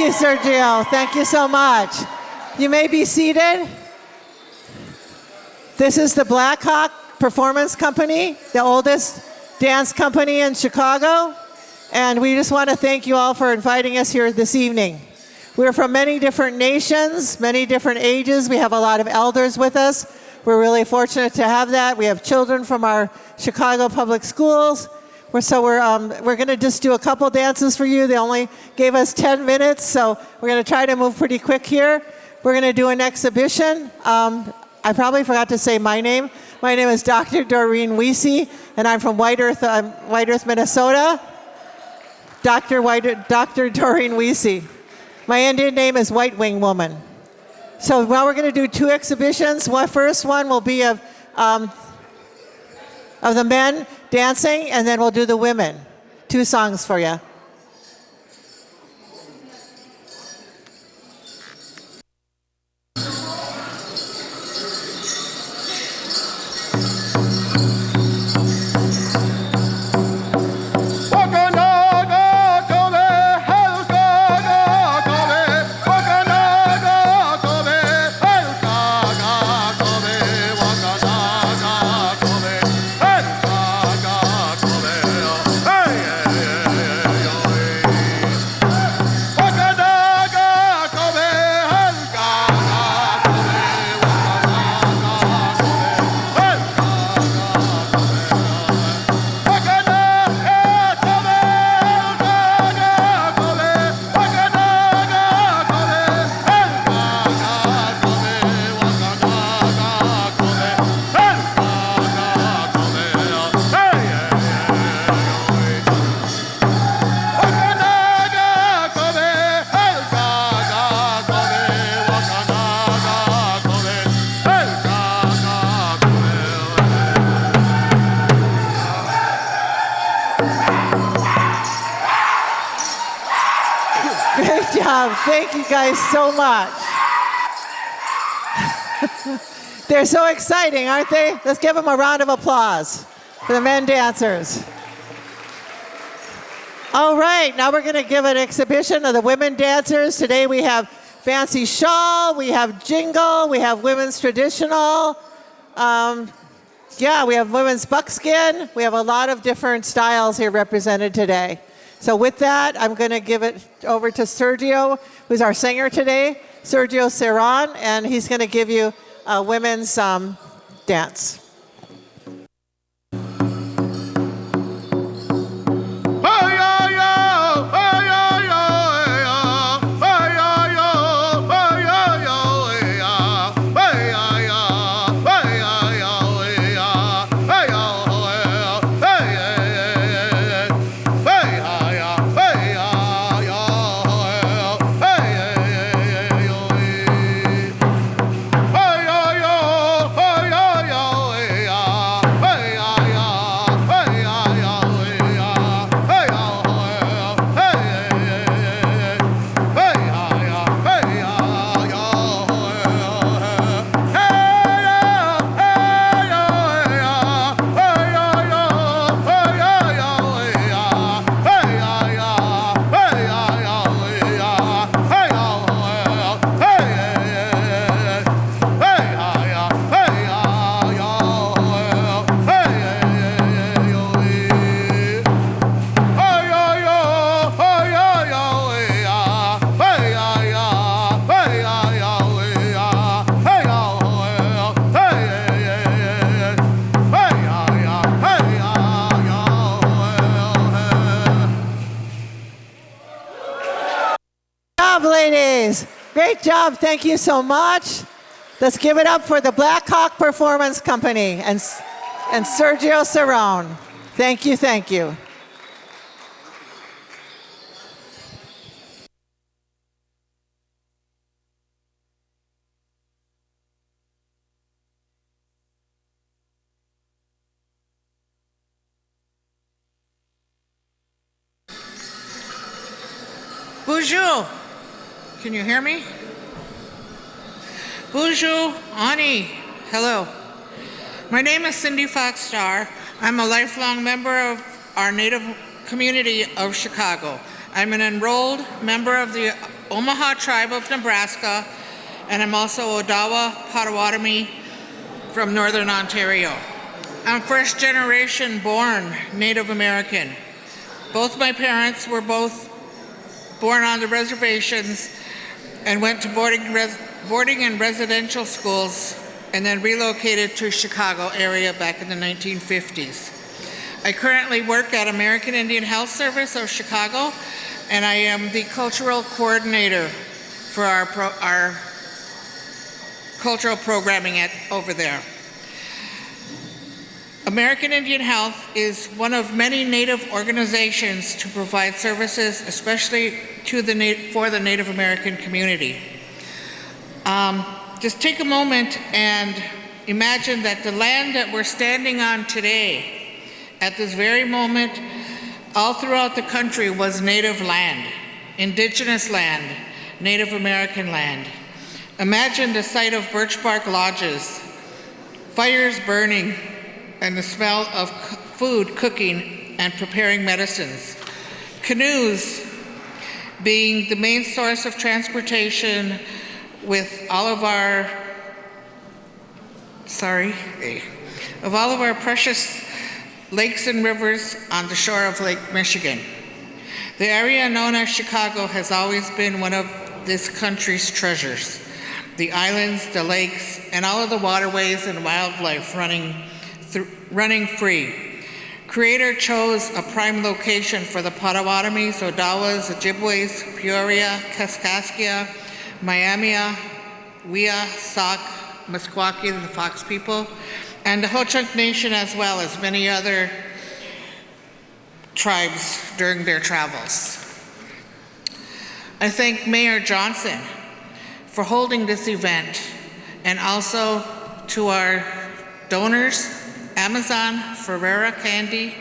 you, Sergio. Thank you so much. You may be seated. This is the Blackhawk Performance Company, the oldest dance company in Chicago. And we just want to thank you all for inviting us here this evening. We're from many different nations, many different ages. We have a lot of elders with us. We're really fortunate to have that. We have children from our Chicago public schools. We're going to just do a couple dances for you. They only gave us 10 minutes, so we're going to try to move pretty quick here. We're going to do an exhibition. I probably forgot to say my name. My name is Dr. Doreen Wiese, and I'm from White Earth, Minnesota. Dr. Doreen Wiese. My Indian name is White Wing Woman. So now we're going to do two exhibitions. The first one will be of the men dancing, and then we'll do the women. Two songs for you. Thank you guys so much. They're so exciting, aren't they? Let's give them a round of applause for the men dancers. All right, now we're going to give an exhibition of the women dancers. Today we have fancy shawl, we have jingle, we have women's traditional. We have women's buckskin. We have a lot of different styles here represented today. So with that, I'm going to give it over to Sergio, who's our singer today, Sergio Cerón, and he's going to give you a women's dance. Ladies, great job. Thank you so much. Let's give it up for the Blackhawk Performance Company and Sergio Cerón. Thank you, thank you. Bonjour. Can you hear me? Bonjour, Ani. Hello. My name is Cindy Fox-Starr. I'm a lifelong member of our Native community of Chicago. I'm an enrolled member of the Omaha tribe of Nebraska, and I'm also Odawa Potawatomi from Northern Ontario. I'm first generation born Native American. Both my parents were both born on the reservations and went to boarding and residential schools and then relocated to Chicago area back in the 1950s. I currently work at American Indian Health Service of Chicago, and I am the cultural coordinator for our cultural programming over there. American Indian Health is one of many Native organizations to provide services, especially for the Native American community. Just take a moment and imagine that the land that we're standing on today, at this very moment, all throughout the country was Native land, Indigenous land, Native American land. Imagine the sight of birch bark lodges, fires burning, and the smell of food cooking and preparing medicines. Canoes being the main source of transportation with all of our precious lakes and rivers on the shore of Lake Michigan. The area known as Chicago has always been one of this country's treasures. The islands, the lakes, and all of the waterways and wildlife running free. Creator chose a prime location for the Potawatomis, Odawas, Ojibways, Peoria, Kaskaskia, Miami, Wea, Sauk, Meskwaki, the Fox people, and the Ho-Chunk Nation, as well as many other tribes during their travels. I thank Mayor Johnson for holding this event, and also to our donors, Amazon, Ferrera Candy,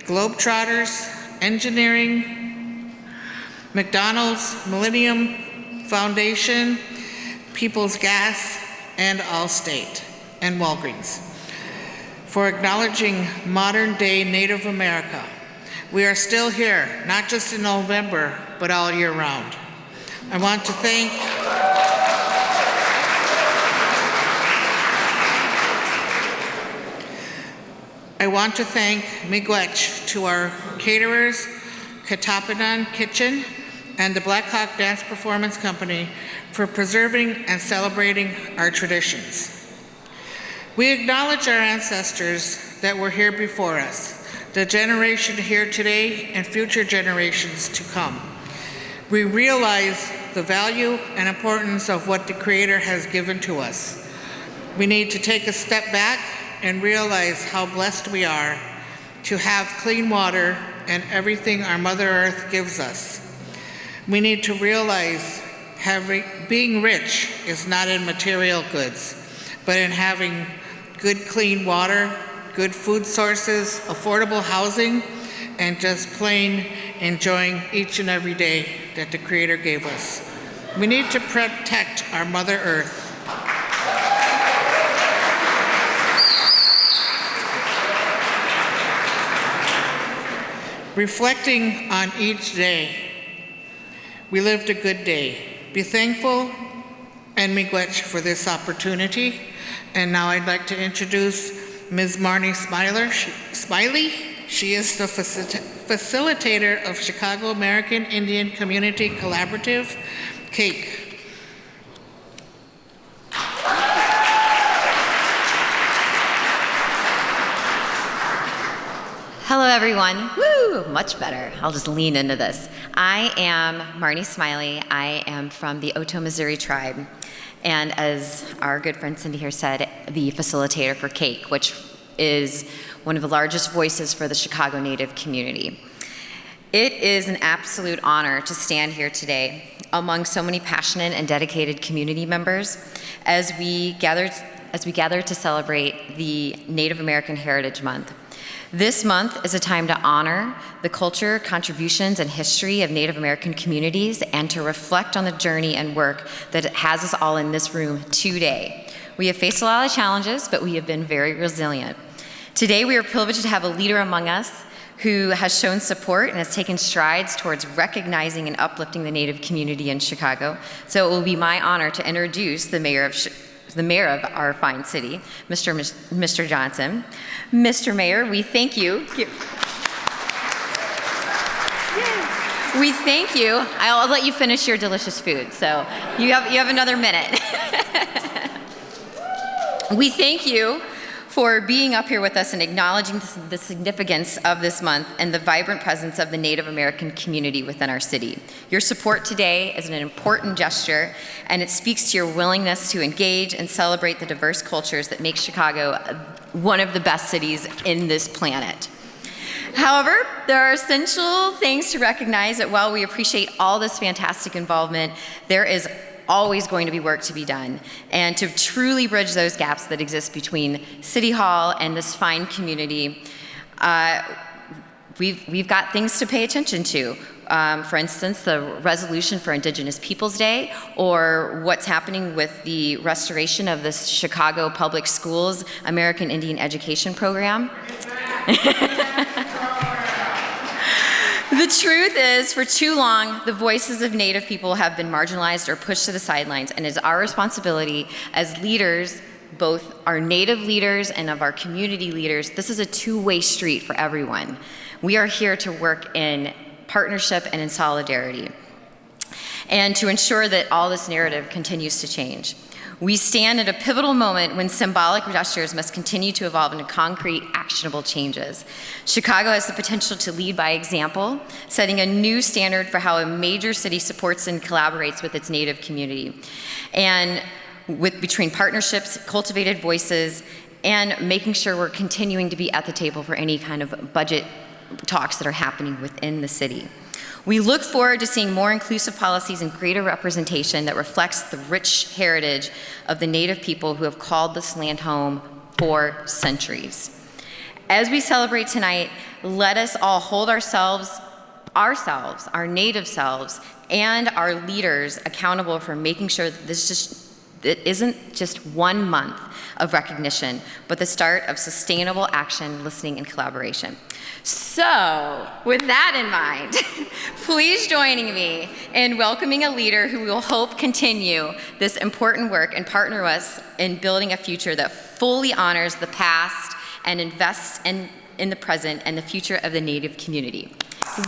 Globetrotters, Engineering, McDonald's, Millennium Foundation, People's Gas, and Allstate, and Walgreens, for acknowledging modern-day Native America. We are still here, not just in November, but all year round. I want to thank Miigwech, to our caterers, Katapanan Kitchen, and the Black Hawk Dance Performance Company for preserving and celebrating our traditions. We acknowledge our ancestors that were here before us, the generation here today and future generations to come. We realize the value and importance of what the Creator has given to us. We need to take a step back and realize how blessed we are to have clean water and everything our Mother Earth gives us. We need to realize being rich is not in material goods, but in having good clean water, good food sources, affordable housing, and just plain enjoying each and every day that the Creator gave us. We need to protect our Mother Earth. Reflecting on each day, we lived a good day. Be thankful and miigwech for this opportunity. And now I'd like to introduce Ms. Marnie Smiley. She is the facilitator of Chicago American Indian Community Collaborative, CAKE. Hello, everyone. Woo, much better. I'll just lean into this. I am Marnie Smiley. I am from the Otoe, Missouri tribe. And as our good friend Cindy here said, the facilitator for CAKE, which is one of the largest voices for the Chicago Native community. It is an absolute honor to stand here today among so many passionate and dedicated community members as we gather to celebrate the Native American Heritage Month. This month is a time to honor the culture, contributions, and history of Native American communities and to reflect on the journey and work that has us all in this room today. We have faced a lot of challenges, but we have been very resilient. Today, we are privileged to have a leader among us who has shown support and has taken strides towards recognizing and uplifting the Native community in Chicago. So it will be my honor to introduce the mayor of our fine city, Mr. Johnson. Mr. Mayor, we thank you. We thank you. I'll let you finish your delicious food, so you have another minute. We thank you for being up here with us and acknowledging the significance of this month and the vibrant presence of the Native American community within our city. Your support today is an important gesture, and it speaks to your willingness to engage and celebrate the diverse cultures that make Chicago one of the best cities in this planet. However, there are essential things to recognize that while we appreciate all this fantastic involvement, there is always going to be work to be done, and to truly bridge those gaps that exist between City Hall and this fine community, we've got things to pay attention to. For instance, the resolution for Indigenous Peoples Day, or what's happening with the restoration of the Chicago Public Schools American Indian Education Program. The truth is, for too long, the voices of Native people have been marginalized or pushed to the sidelines, and it's our responsibility as leaders, both our Native leaders and of our community leaders. This is a two-way street for everyone. We are here to work in partnership and in solidarity, and to ensure that all this narrative continues to change. We stand at a pivotal moment when symbolic gestures must continue to evolve into concrete, actionable changes. Chicago has the potential to lead by example, setting a new standard for how a major city supports and collaborates with its Native community. And between partnerships, cultivated voices, and making sure we're continuing to be at the table for any kind of budget talks that are happening within the city. We look forward to seeing more inclusive policies and greater representation that reflects the rich heritage of the Native people who have called this land home for centuries. As we celebrate tonight, let us all hold ourselves, our Native selves, and our leaders accountable for making sure that it isn't just 1 month of recognition, but the start of sustainable action, listening, and collaboration. So, with that in mind, please join me in welcoming a leader who will help continue this important work and partner us in building a future that fully honors the past and invests in the present and the future of the Native community.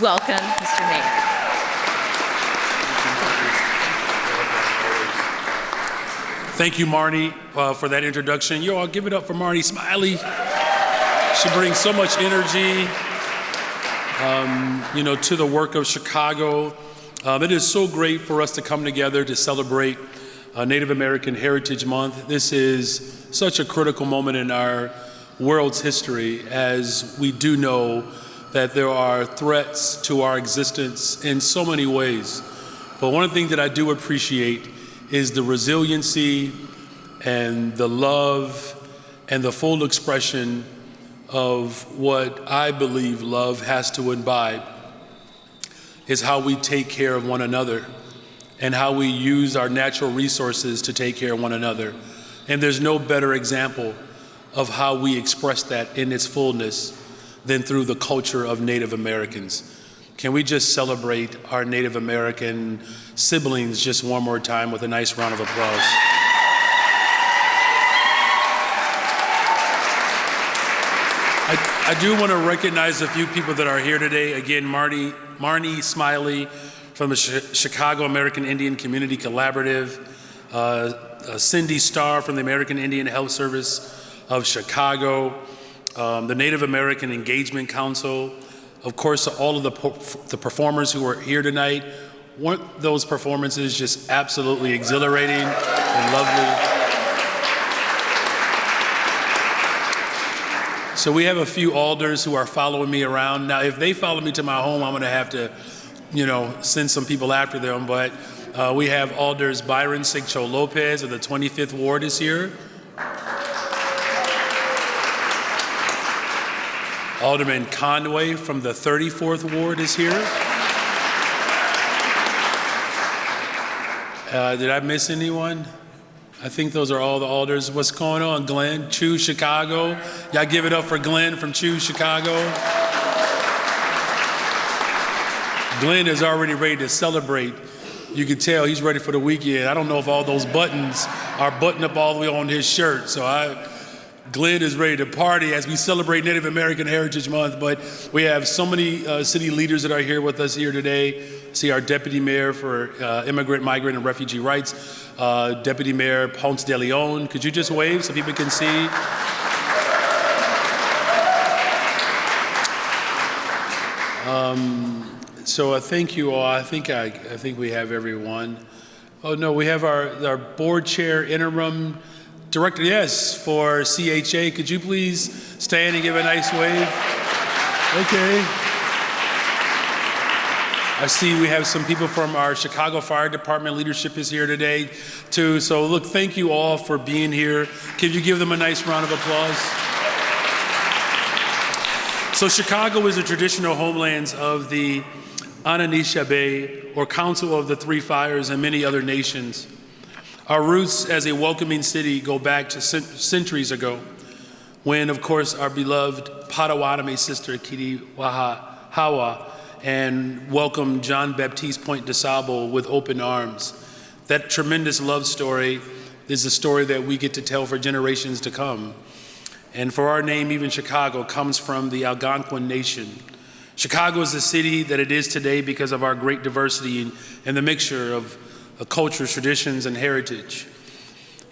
Welcome, Mr. Mayor. Thank you, Marnie, for that introduction. Yo, I'll give it up for Marnie Smiley. She brings so much energy, to the work of Chicago. It is so great for us to come together to celebrate Native American Heritage Month. This is such a critical moment in our world's history, as we do know that there are threats to our existence in so many ways. But one thing that I do appreciate is the resiliency and the love and the full expression of what I believe love has to imbibe, is how we take care of one another and how we use our natural resources to take care of one another. And there's no better example of how we express that in its fullness than through the culture of Native Americans. Can we just celebrate our Native American siblings just one more time with a nice round of applause? I do want to recognize a few people that are here today. Again, Marnie Smiley from the Chicago American Indian Community Collaborative, Cindy Starr from the American Indian Health Service of Chicago, the Native American Engagement Council, of course, all of the performers who are here tonight. Weren't those performances just absolutely exhilarating and lovely? So we have a few alders who are following me around. Now, if they follow me to my home, I'm gonna have to, send some people after them, but we have alders Byron Sigcho Lopez of the 25th Ward is here. Alderman Conway from the 34th Ward is here. Did I miss anyone? I think those are all the alders. What's going on, Glenn? Choose Chicago. Y'all give it up for Glenn from Choose Chicago. Glenn is already ready to celebrate. You can tell he's ready for the weekend. I don't know if all those buttons are buttoned up all the way on his shirt. Glenn is ready to party as we celebrate Native American Heritage Month. But we have so many city leaders that are here with us here today. See our Deputy Mayor for Immigrant, Migrant, and Refugee Rights, Deputy Mayor Ponce de Leon. Could you just wave so people can see? So I thank you all. I think we have everyone. Oh no, we have our board chair interim director. Yes, for CHA. Could you please stand and give a nice wave? Okay. I see we have some people from our Chicago Fire Department leadership is here today too. So look, thank you all for being here. Could you give them a nice round of applause? So Chicago is the traditional homelands of the Anishinaabe, or Council of the Three Fires, and many other nations. Our roots as a welcoming city go back to centuries ago, when, of course, our beloved Potawatomi sister, Kiri Wahahawa, and welcomed John Baptiste Point DeSable with open arms. That tremendous love story is a story that we get to tell for generations to come. And for our name, even Chicago, comes from the Algonquin Nation. Chicago is the city that it is today because of our great diversity and the mixture of cultures, traditions, and heritage.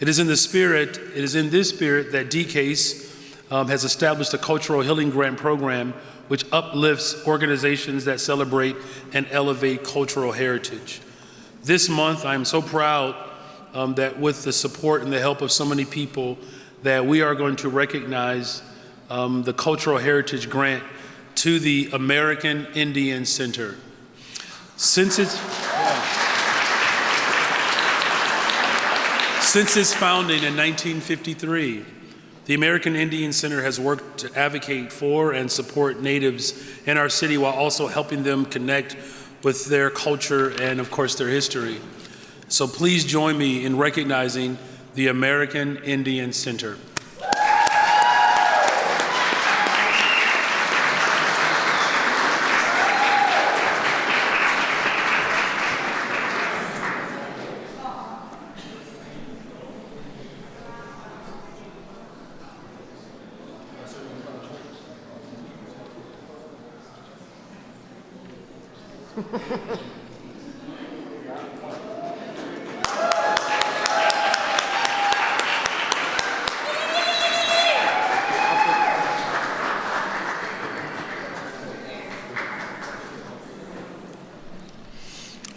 It is in this spirit that DCASE has established a cultural healing grant program which uplifts organizations that celebrate and elevate cultural heritage. This month, I am so proud that with the support and the help of so many people, that we are going to recognize the Cultural Heritage Grant to the American Indian Center. Since its founding in 1953, the American Indian Center has worked to advocate for and support natives in our city while also helping them connect with their culture and, of course, their history. So please join me in recognizing the American Indian Center.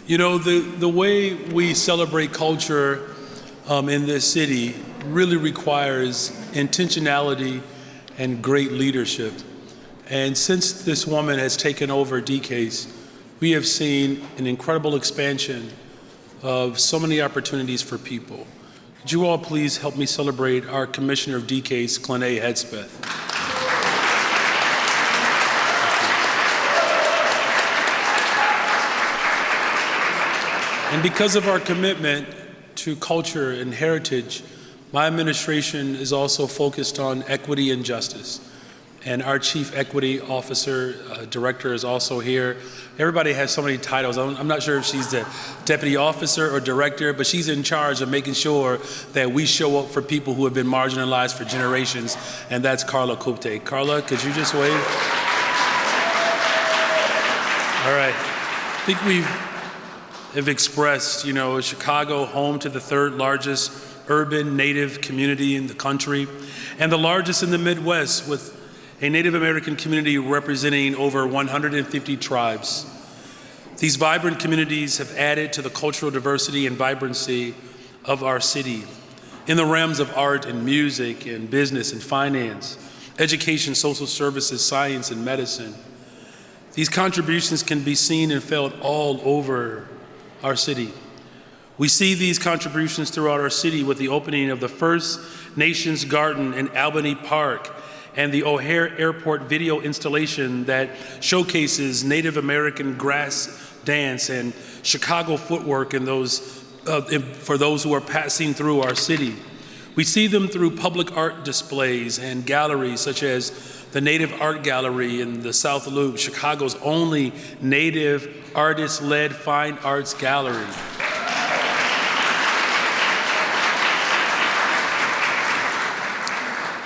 You know, the way we celebrate culture in this city really requires intentionality and great leadership. And since this woman has taken over DCASE, we have seen an incredible expansion of so many opportunities for people. Could you all please help me celebrate our Commissioner of DCASE, Clene Hedspeth. And because of our commitment to culture and heritage, my administration is also focused on equity and justice. And our Chief Equity Officer, Director is also here. Everybody has so many titles. I'm not sure if she's the Deputy Officer or Director, but she's in charge of making sure that we show up for people who have been marginalized for generations, and that's Carla Kupte. Carla, could you just wave? All right. I think have expressed, you know, Chicago, home to the third largest urban Native community in the country, and the largest in the Midwest, with a Native American community representing over 150 tribes. These vibrant communities have added to the cultural diversity and vibrancy of our city in the realms of art and music and business and finance, education, social services, science, and medicine. These contributions can be seen and felt all over our city. We see these contributions throughout our city with the opening of the First Nations Garden in Albany Park and the O'Hare Airport video installation that showcases Native American grass dance and Chicago footwork in for those who are passing through our city. We see them through public art displays and galleries such as the Native Art Gallery in the South Loop, Chicago's only Native artist-led fine arts gallery.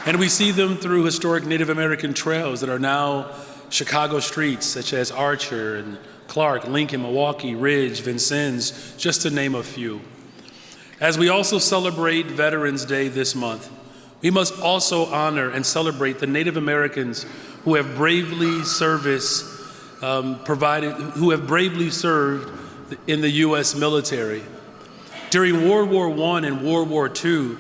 And we see them through historic Native American trails that are now Chicago streets, such as Archer and Clark, Lincoln, Milwaukee, Ridge, Vincennes, just to name a few. As we also celebrate Veterans Day this month, we must also honor and celebrate the Native Americans who have bravely served in the U.S. military. During World War I and World War II,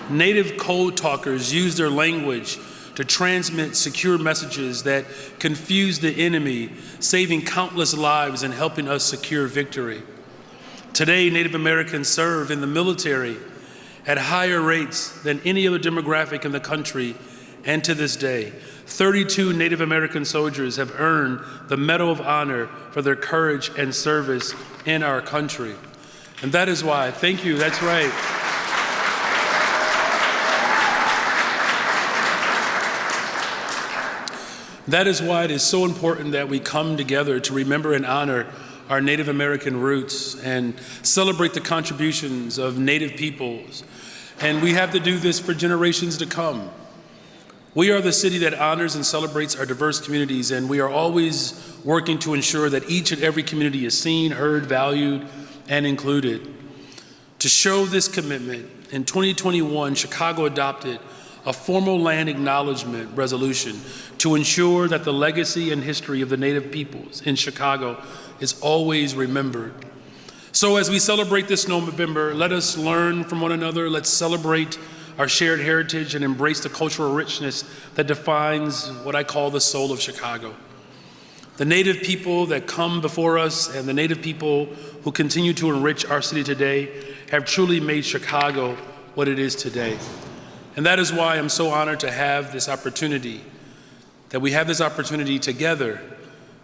Native code talkers used their language to transmit secure messages that confused the enemy, saving countless lives and helping us secure victory. Today, Native Americans serve in the military at higher rates than any other demographic in the country, and to this day, 32 Native American soldiers have earned the Medal of Honor for their courage and service in our country. And that is why, thank you, that's right. That is why it is so important that we come together to remember and honor our Native American roots and celebrate the contributions of Native peoples. And we have to do this for generations to come. We are the city that honors and celebrates our diverse communities, and we are always working to ensure that each and every community is seen, heard, valued, and included. To show this commitment, in 2021, Chicago adopted a formal land acknowledgement resolution to ensure that the legacy and history of the Native peoples in Chicago is always remembered. So as we celebrate this November, let us learn from one another, let's celebrate our shared heritage and embrace the cultural richness that defines what I call the soul of Chicago. The Native people that come before us and the Native people who continue to enrich our city today have truly made Chicago what it is today. And that is why I'm so honored to have this opportunity, that we have this opportunity together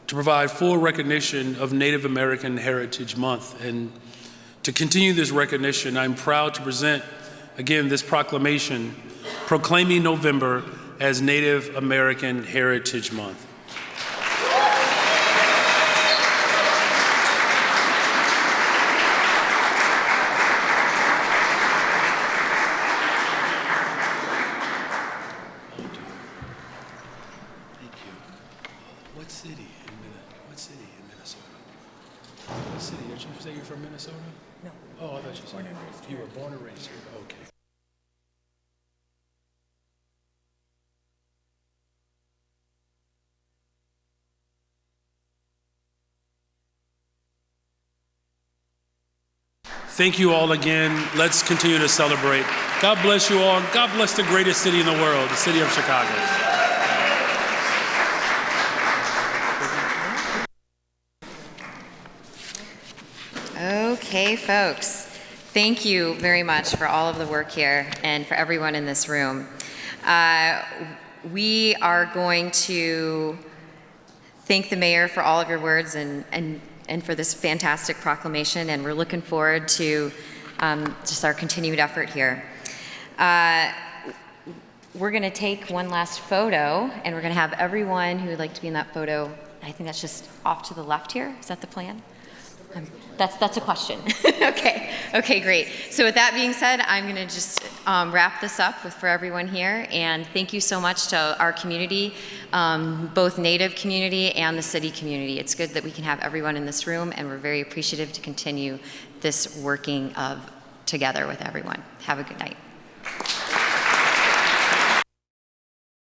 to provide full recognition of Native American Heritage Month. And to continue this recognition, I'm proud to present, again, this proclamation proclaiming November as Native American Heritage Month. What city in Minnesota? What city? Did you say you're from Minnesota? No. Oh, I thought you said you were born and raised here. Okay. Thank you all again. Let's continue to celebrate. God bless you all. God bless the greatest city in the world, the city of Chicago. Okay, folks, thank you very much for all of the work here and for everyone in this room. We are going to thank the mayor for all of your words and for this fantastic proclamation, and we're looking forward to just our continued effort here. We're going to take one last photo, and we're going to have everyone who would like to be in that photo. I think that's just off to the left here. Is that the plan? That's a question. Okay, great. So with that being said, I'm going to just wrap this up for everyone here, and thank you so much to our community, both Native community and the city community. It's good that we can have everyone in this room, and we're very appreciative to continue this working together with everyone. Have a good night.